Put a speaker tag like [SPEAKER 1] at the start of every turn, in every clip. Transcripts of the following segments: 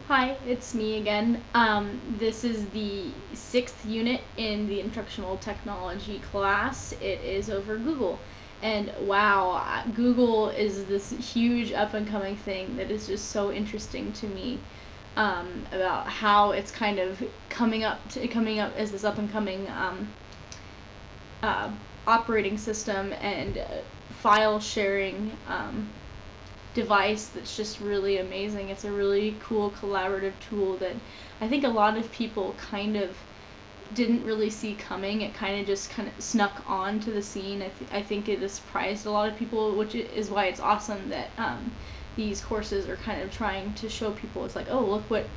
[SPEAKER 1] Hi, it's me again. This is the 6th unit in the instructional technology class. It is over Google. And wow, Google is this huge up and coming thing that is just so interesting to me, about how it's kind of coming up as this up and coming uh, operating system and file sharing device that's just really amazing. It's a really cool collaborative tool that I think a lot of people kind of didn't really see coming. It kind of snuck on to the scene. I think it has surprised a lot of people, which is why it's awesome that these courses are kind of trying to show people. It's like, oh, look what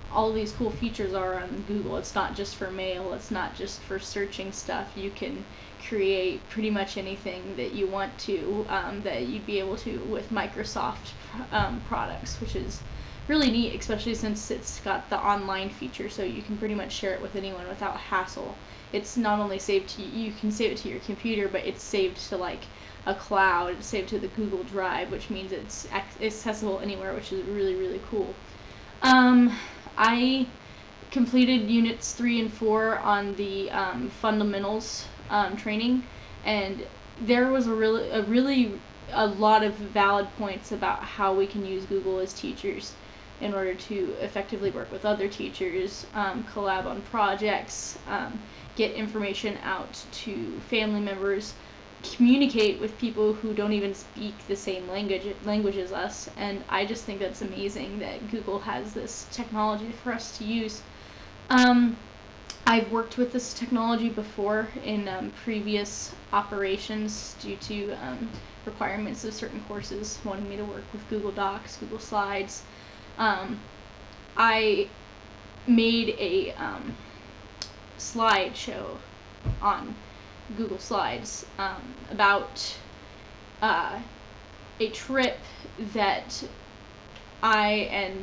[SPEAKER 1] all these cool features are on Google. It's not just for mail, it's not just for searching stuff. You can create pretty much anything that you want to, that you'd be able to with Microsoft products, which is really neat, especially since it's got the online feature, so you can pretty much share it with anyone without hassle. It's not only saved to you can save it to your computer, but it's saved to like a cloud. It's saved to the Google Drive, which means it's accessible anywhere, which is really, really cool. I completed units 3 and 4 on the fundamentals training, and there was a lot of valid points about how we can use Google as teachers in order to effectively work with other teachers, collab on projects, get information out to family members, communicate with people who don't even speak the same language as us. And I just think that's amazing that Google has this technology for us to use. I've worked with this technology before in previous operations due to requirements of certain courses wanting me to work with Google Docs, Google Slides. I made a slideshow on Google Slides about a trip that I and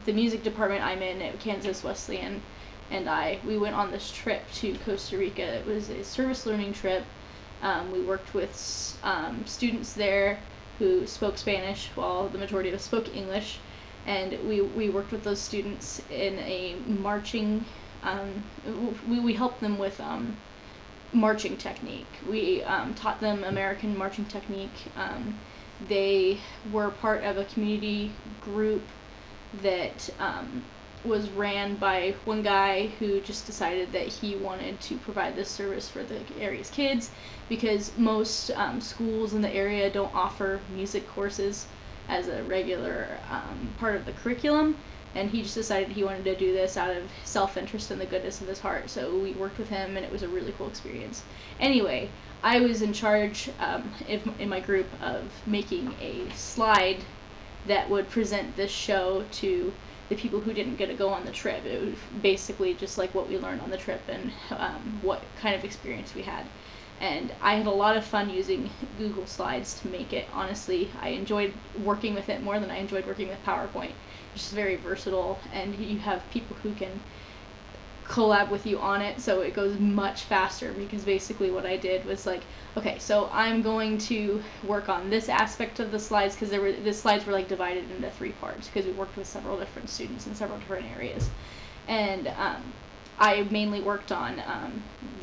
[SPEAKER 1] the music department I'm in at Kansas Wesleyan and we went on this trip to Costa Rica. It was a service learning trip. We worked with students there who spoke Spanish while the majority of us spoke English, and we worked with those students in a marching, we helped them with marching technique. We taught them American marching technique. They were part of a community group that was ran by one guy who just decided that he wanted to provide this service for the area's kids, because most schools in the area don't offer music courses as a regular part of the curriculum, and he just decided he wanted to do this out of self-interest and the goodness of his heart. So we worked with him, and it was a really cool experience. Anyway, I was in charge in my group of making a slide that would present this show to the people who didn't get to go on the trip. It was basically just like what we learned on the trip and what kind of experience we had. And I had a lot of fun using Google Slides to make it. Honestly, I enjoyed working with it more than I enjoyed working with PowerPoint. It's just very versatile, and you have people who can collab with you on it, so it goes much faster. Because basically what I did was like, okay, so I'm going to work on this aspect of the slides, because the slides were like divided into 3 parts because we worked with several different students in several different areas. And I mainly worked on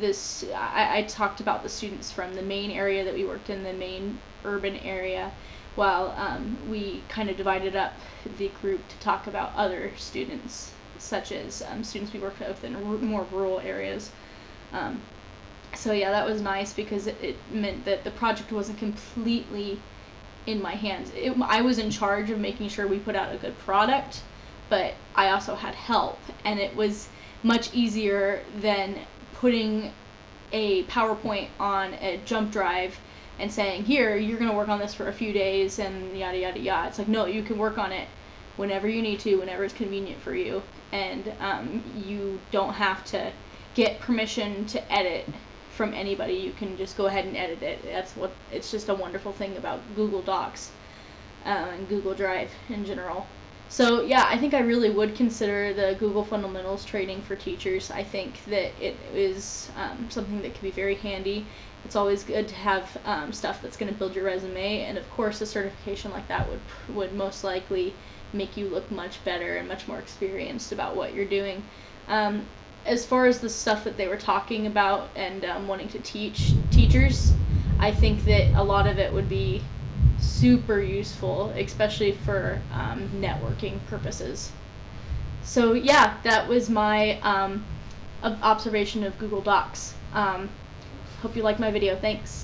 [SPEAKER 1] this. I talked about the students from the main area that we worked in, the main urban area, while we kind of divided up the group to talk about other students, such as students we worked with in more rural areas. So yeah, that was nice because it meant that the project wasn't completely in my hands. I was in charge of making sure we put out a good product, but I also had help, and it was much easier than putting a PowerPoint on a jump drive and saying, here, you're going to work on this for a few days and yada yada yada. It's like, no, you can work on it whenever you need to, whenever it's convenient for you, and you don't have to get permission to edit from anybody. You can just go ahead and edit it. It's just a wonderful thing about Google Docs and Google Drive in general. So yeah, I think I really would consider the Google Fundamentals training for teachers. I think that it is something that can be very handy, it's always good to have stuff that's going to build your resume, and of course a certification like that would most likely make you look much better and much more experienced about what you're doing. As far as the stuff that they were talking about and wanting to teach teachers, I think that a lot of it would be super useful, especially for networking purposes. So yeah, that was my observation of Google Docs. Hope you liked my video. Thanks.